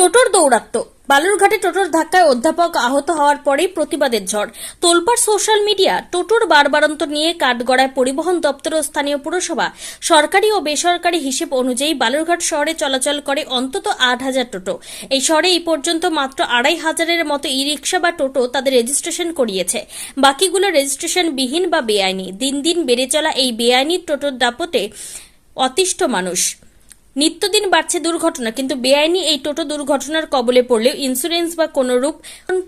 টোটোর দৌরাত্ম্য। বালুরঘাটে টোটোর ধাক্কায় অধ্যাপক আহত হওয়ার পরেই প্রতিবাদের ঝড়। তোলপাড় সোশ্যাল মিডিয়া। টোটোর বারবারন্ত নিয়ে কাঠগড়ায় পরিবহন দপ্তর ও স্থানীয় পুরসভা। সরকারি ও বেসরকারি হিসেব অনুযায়ী বালুরঘাট শহরে চলাচল করে অন্তত 8,000 টোটো। এই শহরে এই পর্যন্ত মাত্র 2,500-এর মতো ই রিক্সা বা টোটো তাদের রেজিস্ট্রেশন করিয়েছে। বাকিগুলো রেজিস্ট্রেশন বিহীন বা বেআইনি। দিন দিন বেড়ে চলা এই বেআইনি টোটোর দাপটে অতিষ্ঠ মানুষ। নিত্যদিন বাড়ছে দুর্ঘটনা, কিন্তু বেআইনি এই টোটো দুর্ঘটনার কবলে পড়লেও ইন্স্যুরেন্স বা কোনো রূপ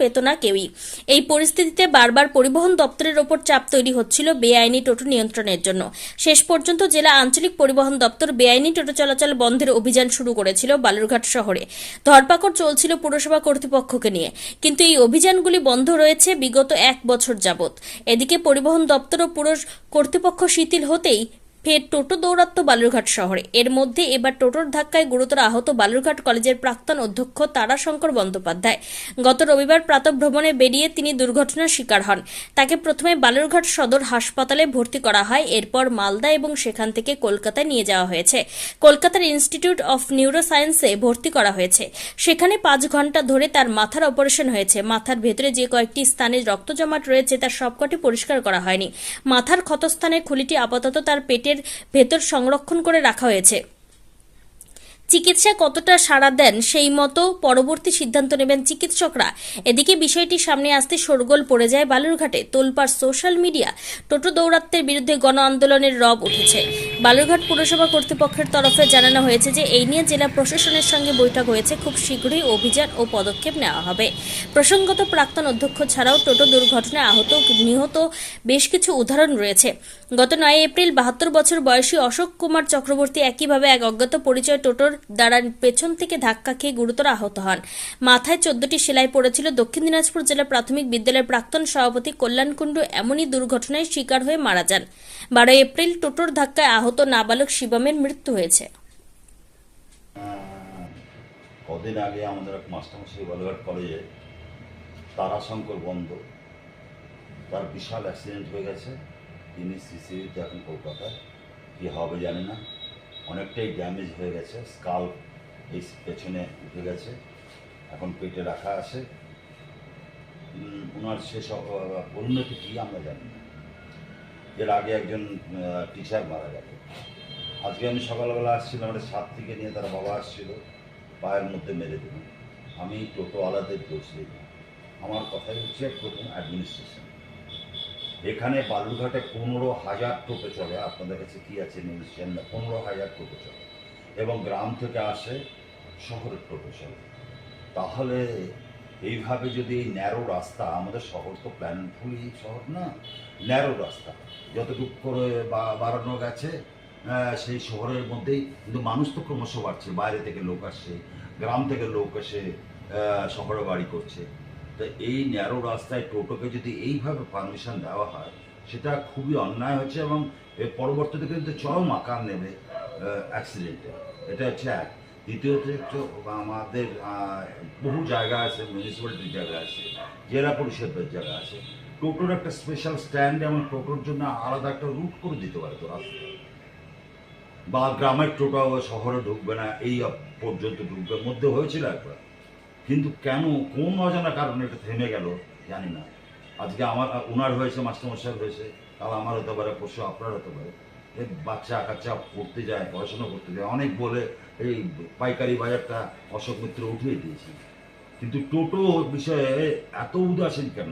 পেত না কেউই। এই পরিস্থিতিতে বারবার পরিবহন দপ্তরের ওপর চাপ তৈরি হচ্ছিল বেআইনি টোটো নিয়ন্ত্রণের জন্য। শেষ পর্যন্ত জেলা আঞ্চলিক পরিবহন দপ্তর বেআইনি টোটো চলাচল বন্ধের অভিযান শুরু করেছিল বালুরঘাট শহরে। ধরপাকড় চলছিল পুরসভা কর্তৃপক্ষকে নিয়ে, কিন্তু এই অভিযানগুলি বন্ধ রয়েছে বিগত 1 বছর যাবৎ। এদিকে পরিবহন দপ্তর ও পুর কর্তৃপক্ষ শিথিল হতেই ফের টোটো দৌরাত্ম্য বালুরঘাট শহরে। এর মধ্যে এবার টোটোর ধাক্কায় গুরুতর আহত বালুরঘাট কলেজের প্রাক্তন অধ্যক্ষ তারাশঙ্কর বন্দ্যোপাধ্যায়। গত রবিবার প্রাতঃভ্রমণে বেরিয়ে তিনি দুর্ঘটনার শিকার হন। তাকে প্রথমে বালুরঘাট সদর হাসপাতালে ভর্তি করা হয়, এরপর মালদা এবং সেখান থেকে কলকাতায় নিয়ে যাওয়া হয়েছে। কলকাতার ইনস্টিটিউট অফ নিউরোসায়েন্সে ভর্তি করা হয়েছে। সেখানে 5 ঘন্টা ধরে তার মাথার অপারেশন হয়েছে। মাথার ভেতরে যে কয়েকটি স্থানে রক্ত জমাট রয়েছে তার সবকটি পরিষ্কার করা হয়নি। মাথার ক্ষতস্থানের খুলিটি আপাতত তার পেটের ভেতর সংরক্ষণ করে রাখা হয়েছে। চিকিৎসা কতটা সাড়া দেন সেই মতো পরবর্তী সিদ্ধান্ত নেবেন চিকিৎসকরা। এদিকে বিষয়টি সামনে আসতে শোরগোল পড়ে যায় বালুরঘাটে। তোলপাড় সোশ্যাল মিডিয়া। টোটো দৌরাত্ম্যের বিরুদ্ধে গণ আন্দোলনের রব উঠেছে। বালুরঘাট পুরসভা কর্তৃপক্ষের তরফে জানানো হয়েছে যে এই নিয়ে জেলা প্রশাসনের সঙ্গে বৈঠক হয়েছে। খুব শীঘ্রই অভিযান ও পদক্ষেপ নেওয়া হবে। প্রসঙ্গত প্রাক্তন অধ্যক্ষ ছাড়াও টোটো দুর্ঘটনায় আহত নিহত বেশ কিছু উদাহরণ রয়েছে। গত 9 এপ্রিল 72 বছর বয়সী অশোক কুমার চক্রবর্তী একইভাবে এক অজ্ঞাত পরিচয় টোটোর দ্বারা পেছন থেকে ধাক্কা খেয়ে গুরুতর আহত হন। মাথায় 14টি সেলাই পড়েছিল। দক্ষিণ দিনাজপুর জেলা প্রাথমিক বিদ্যালয়ের প্রাক্তন সভাপতি কল্যাণ কুণ্ডু এমনই দুর্ঘটনায় শিকার হয়ে মারা যান। 12 এপ্রিল টোটোর ধাক্কায় আহত নাবালক শিবমের মৃত্যু হয়েছে। কদিন আগে আমাদের এক মাস্টারমশাই বালুরঘাট কলেজে তারাশঙ্কর বন্দ, তার বিশাল অ্যাক্সিডেন্ট হয়ে গেছে। তিনি সিসিউতে এখন কলকাতায়। কী হবে জানি না, অনেকটাই ড্যামেজ হয়ে গেছে। স্কাল এই পেছনে উঠে গেছে, এখন পেটে রাখা আছে। ওনার শেষ পরিণতি কী আমরা জানি না। এর আগে একজন টিচার মারা গেল। আজকে আমি সকালবেলা আসছিলাম, আমাদের ছাত্রীকে নিয়ে, তার বাবা আসছিল, পায়ের মধ্যে মেরে দিল। আমি টোটোওয়ালাদের দোষ দিই না, আমার কথাই হচ্ছে প্রথম অ্যাডমিনিস্ট্রেশন। এখানে বালুরঘাটে 15,000 টোটো চলে। আপনাদের কাছে কী আছে নিউজ চ্যানেল? 15,000 টোটো চলে এবং গ্রাম থেকে আসে, শহরের টোটো চলে। তাহলে এইভাবে যদি এই ন্যারো রাস্তা, আমাদের শহর তো প্ল্যানফুলি শহর না, ন্যারো রাস্তা যতটুকু করে বাড়ানো গেছে সেই শহরের মধ্যেই, কিন্তু মানুষ তো ক্রমশ বাড়ছে। বাইরে থেকে লোক আসছে, গ্রাম থেকে লোক এসে শহরে বাড়ি করছে। তো এই ন্যারো রাস্তায় টোটোকে যদি এইভাবে পারমিশন দেওয়া হয়, সেটা খুবই অন্যায় হচ্ছে এবং এর পরবর্তীতে কিন্তু চরম আকার নেবে অ্যাক্সিডেন্টে। এটা হচ্ছে এক। দ্বিতীয়ত হচ্ছে আমাদের বহু জায়গা আছে, মিউনিসিপ্যালিটির জায়গা আছে, জেলা পরিষদের জায়গা আছে, টোটোর একটা স্পেশাল স্ট্যান্ড এবং টোটোর জন্য আলাদা একটা রুট করে দিতে পারে তো রাস্তা। বা গ্রামের টোটো শহরে ঢুকবে না, এই পর্যন্ত ঢুকবে। মধ্যে হয়েছিল একবার, কিন্তু কেন কোন অজানা কারণে এটা থেমে গেল জানি না। আজকে আমার ওনার হয়েছে, মাস্টারমশাই হয়েছে, কাল আমার হতে পারে, পরশু আপনার হতে পারে। এই বাচ্চা কাচ্চা পড়তে যায়, পড়াশোনা করতে যায়, অনেক বলে এই পাইকারি বাজারটা অশোক মিত্র উঠিয়ে দিয়েছে। কিন্তু টোটো বিষয়ে এত উদাসীন কেন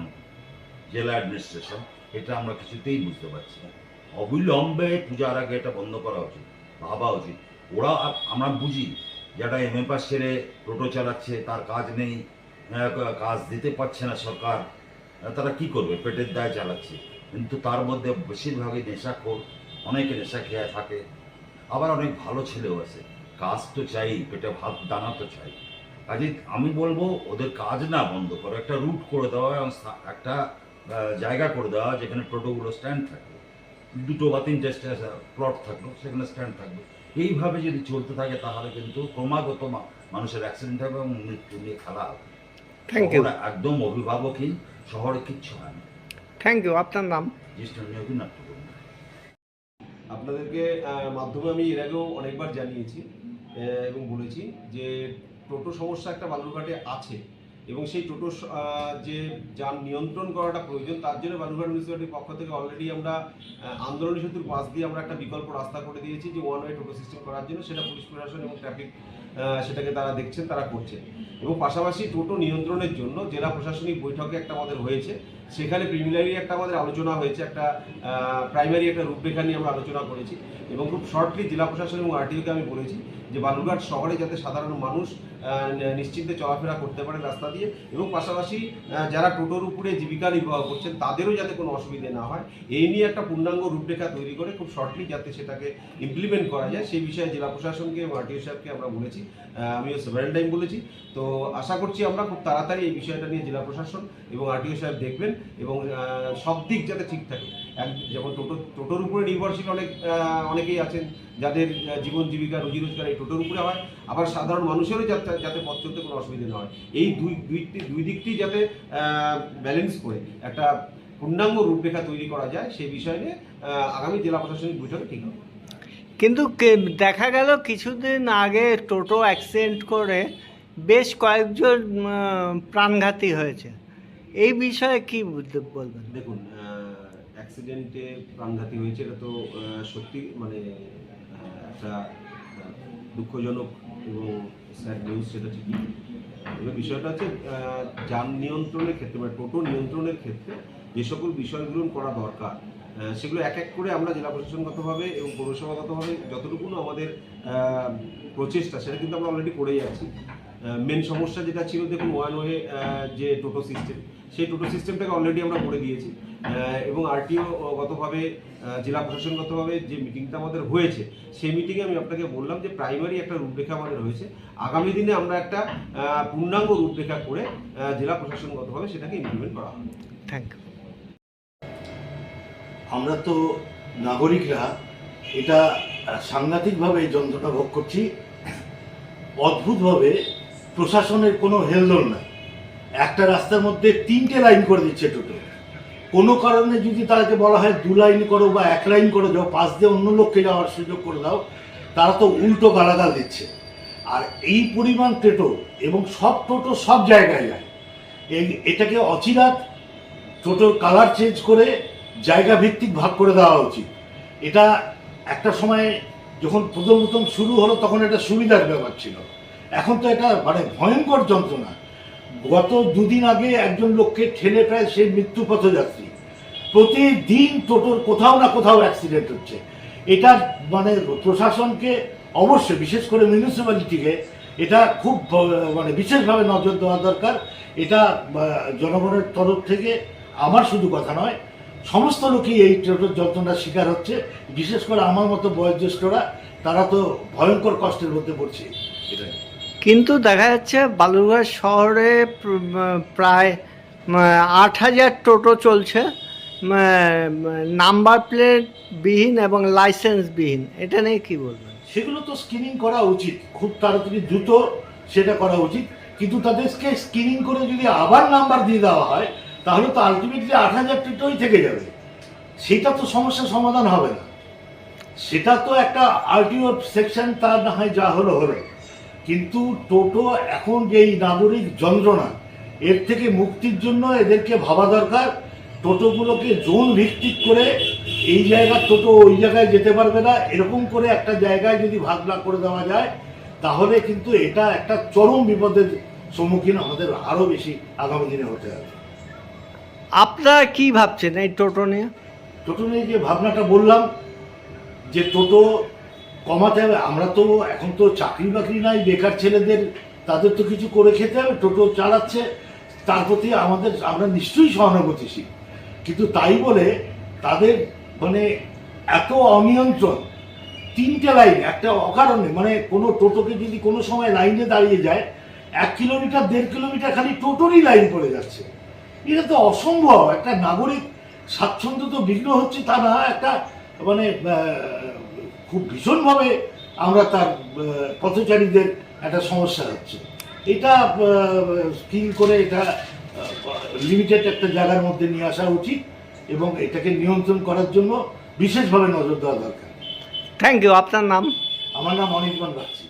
জেলা অ্যাডমিনিস্ট্রেশন, এটা আমরা কিছুতেই বুঝতে পারছি না। অবিলম্বে পূজার আগে এটা বন্ধ করা উচিত, ভাবা উচিত। ওরা, আমরা বুঝি যারা এমএ পাস ছেড়ে টোটো চালাচ্ছে, তার কাজ নেই, কাজ দিতে পারছে না সরকার, তারা কি করবে? পেটের দায় চালাচ্ছে। কিন্তু তার মধ্যে বেশিরভাগই নেশাখোর, অনেকে নেশা খেয়ে থাকে, আবার অনেক ভালো ছেলেও আছে। কাজ তো চাই, পেটে ভাত দানা তো চাই। কাজে আমি বলবো ওদের কাজ না বন্ধ করো, একটা রুট করে দেওয়া এবং একটা জায়গা করে দেওয়া যেখানে টোটোগুলো স্ট্যান্ড থাকবে, 2 বা 3টে প্লট থাকলো, সেখানে স্ট্যান্ড থাকবে। এইভাবে যদি চলতে থাকে তাহলে কিন্তু ক্রমাগত মানুষের অ্যাক্সিডেন্ট হবে এবং মৃত্যু নিয়ে খেলা হবে। Thank you. একদম অভিভাবকহীন, শহরে কিচ্ছু হয় না। Thank you. আপনার নাম? আপনাদেরকে মাধ্যমে আমি এর আগেও অনেকবার জানিয়েছি এবং বলেছি যে টোটো সমস্যা একটা বালুরঘাটে আছে এবং সেই টোটো যে যান নিয়ন্ত্রণ করাটা প্রয়োজন, তার জন্য বালুরঘাট মিউনিসিপ্যালিটির পক্ষ থেকে অলরেডি আমরা আন্দোলনী সেতুর পাশ দিয়ে আমরা একটা বিকল্প রাস্তা করে দিয়েছি যে ওয়ান ওয়ে টোটো সিস্টেম করার জন্য। সেটা পুলিশ প্রশাসন এবং ট্রাফিক সেটাকে তারা দেখছেন, তারা করছে। এবং পাশাপাশি টোটো নিয়ন্ত্রণের জন্য জেলা প্রশাসনিক বৈঠকে একটা আমাদের হয়েছে, সেখানে প্রিলিমিনারি একটা আমাদের আলোচনা হয়েছে, একটা প্রাইমারি একটা রূপরেখা নিয়ে আমরা আলোচনা করেছি এবং খুব শর্টলি জেলা প্রশাসন এবং আরটিওকে আমি বলেছি যে বালুরঘাট শহরে যাতে সাধারণ মানুষ নিশ্চিন্তে চলাফেরা করতে পারে রাস্তা দিয়ে, এবং পাশাপাশি যারা টোটোর উপরে জীবিকা নির্বাহ করছেন তাদেরও যাতে কোনো অসুবিধে না হয়, এই নিয়ে একটা পূর্ণাঙ্গ রূপরেখা তৈরি করে খুব শর্টলি যাতে সেটাকে ইমপ্লিমেন্ট করা যায় সেই বিষয়ে জেলা প্রশাসনকে এবং আরটিও সাহেবকে আমরা বলেছি। আমিও সেভারেল টাইম বলেছি। তো আশা করছি আমরা খুব তাড়াতাড়ি এই বিষয়টা নিয়ে জেলা প্রশাসন এবং আরটিও সাহেব দেখবেন এবং সব দিক যাতে ঠিক থাকে। যেমন টোটোর উপরে নির্ভরশীল অনেকেই আছেন যাদের জীবন জীবিকা রুজি রোজগার এই টোটোর উপরে হয়, আবার সাধারণ মানুষেরও যাতে পথ চলতে কোনো অসুবিধা না হয়, এই দুই দিকটি যাতে ব্যালেন্স করে একটা পূর্ণাঙ্গ রূপরেখা তৈরি করা যায় সেই বিষয় নিয়ে আগামী জেলা প্রশাসনিক বৈঠকে ঠিক হবে। কিন্তু দেখা গেল কিছুদিন আগে টোটো অ্যাক্সিডেন্ট করে বেশ কয়েকজন প্রাণঘাতী হয়েছে, এই বিষয়ে কি বলবেন? দেখুন, অ্যাক্সিডেন্টে প্রাণঘাতী হয়েছে এটা তো সত্যি মানে একটা দুঃখজনক এবং স্যাড নিউজ, সেটা ঠিকই। এবার বিষয়টা হচ্ছে যান নিয়ন্ত্রণের ক্ষেত্রে মানে টোটো নিয়ন্ত্রণের ক্ষেত্রে যে সকল বিষয়গুলো করা দরকার সেগুলো এক এক করে আমরা জেলা প্রশাসনগতভাবে এবং পৌরসভাগতভাবে যতটুকু আমাদের প্রচেষ্টা সেটা কিন্তু আমরা অলরেডি করেই আছি। মেন সমস্যা যেটা ছিল, দেখুন ওয়ান ওয়ে যে টোটো সিস্টেম, সেই টোটো সিস্টেমটাকে অলরেডি আমরা করে দিয়েছি এবং আরটিও গতভাবে জেলা প্রশাসনগতভাবে যে মিটিংটা আমাদের হয়েছে সেই মিটিংয়ে আমি আপনাকে বললাম যে প্রাইমারি একটা রূপরেখা আমাদের হয়েছে, আগামী দিনে আমরা একটা পূর্ণাঙ্গ রূপরেখা করে জেলা প্রশাসনগতভাবে সেটাকে ইমপ্লিমেন্ট করা হবে। Thank you. আমরা তো নাগরিকরা এটা সাংঘাতিকভাবে এই যন্ত্রণা ভোগ করছি। অদ্ভুতভাবে প্রশাসনের কোনো হেলদোল নাই, একটা রাস্তার মধ্যে 3টে লাইন করে দিচ্ছে টোটো। কোনো কারণে যদি তাদেরকে বলা হয় 2 লাইন করো বা 1 লাইন করে দাও, পাশ দিয়ে অন্য লোককে যাওয়ার সুযোগ করে দাও, তারা তো উল্টো গালাগাল দিচ্ছে। আর এই পরিমাণ টোটো এবং সব টোটো সব জায়গায় যায়, এটাকে অচিরাত টোটোর কালার চেঞ্জ করে জায়গা ভিত্তিক ভাগ করে দেওয়া উচিত। এটা একটা সময় যখন প্রথম শুরু হলো তখন এটা সুবিধার ব্যাপার ছিল, এখন তো এটা মানে ভয়ঙ্কর যন্ত্রণা। গত 2 দিন আগে একজন লোককে ঠেলে প্রায় সে মৃত্যু পথযাত্রী। প্রতিদিন টোটোর কোথাও না কোথাও অ্যাক্সিডেন্ট হচ্ছে। এটা মানে প্রশাসনকে অবশ্যই, বিশেষ করে মিউনিসিপ্যালিটিকে এটা খুব মানে বিশেষভাবে নজর দেওয়া দরকার। এটা জনগণের তরফ থেকে আমার শুধু কথা নয়, সমস্ত লোকই এই টোটোর যন্ত্রণার শিকার হচ্ছে। বিশেষ করে আমার মতো বয়োজ্যেষ্ঠরা, তারা তো ভয়ঙ্কর কষ্টের মধ্যে পড়ছে। এটাই কিন্তু দেখা যাচ্ছে বালুরঘাট শহরে প্রায় 8,000 টোটো চলছে নাম্বার প্লেট বিহীন এবং লাইসেন্স বিহীন, এটা নিয়ে কি বলবেন? সেগুলো তো স্ক্রিনিং করা উচিত, খুব তাড়াতাড়ি দ্রুত সেটা করা উচিত। কিন্তু তাদেরকে স্ক্রিনিং করে যদি আবার নাম্বার দিয়ে দেওয়া হয় তাহলে তো আলটিমেটলি 8,000 টোটোই থেকে যাবে, সেটা তো সমস্যার সমাধান হবে না। সেটা তো একটা আরটিও সেকশন, তার না হয় যা হলো হলো, কিন্তু টোটো এখন যে এই নাগরিক যন্ত্রণা, এর থেকে মুক্তির জন্য এদেরকে ভাবা দরকার। টোটোগুলোকে জোন ভিত্তিক করে এই জায়গার টোটো ওই জায়গায় যেতে পারবে না, এরকম করে একটা জায়গায় যদি ভাগ না করে দেওয়া যায় তাহলে কিন্তু এটা একটা চরম বিপদের সম্মুখীন আমাদের আরও বেশি আগামী দিনে হতে হবে। আপনারা কি ভাবছেন এই টোটো নিয়ে? টোটো নিয়ে যে ভাবনাটা বললাম যে টোটো কমাতে হবে, আমরা তো এখন তো চাকরি বাকরি নাই, বেকার ছেলেদের তাদের তো কিছু করে খেতে হবে, টোটো চালাচ্ছে, তার প্রতি আমরা নিশ্চয়ই সহানুভূতিশীল। কিন্তু তাই বলে তাদের মানে এত অনিয়ন্ত্রণ, 3টে লাইন একটা অকারণে, মানে কোনো টোটোকে যদি কোনো সময় লাইনে দাঁড়িয়ে যায় 1 কিলোমিটার 1.5 কিলোমিটার খালি টোটোরই লাইন পড়ে যাচ্ছে, এটা তো অসম্ভব। একটা নাগরিক স্বাচ্ছন্দ্য তো বিঘ্ন হচ্ছে তা না, একটা মানে খুব ভীষণভাবে আমরা তার পথচারীদের একটা সমস্যা হচ্ছে। এটা স্কিল করে এটা লিমিটেড একটা জায়গার মধ্যে নিয়ে আসা উচিত এবং এটাকে নিয়ন্ত্রণ করার জন্য বিশেষভাবে নজর দেওয়া দরকার। Thank you. আপনার নাম? আমার নাম অনির্বাণ বাগচি।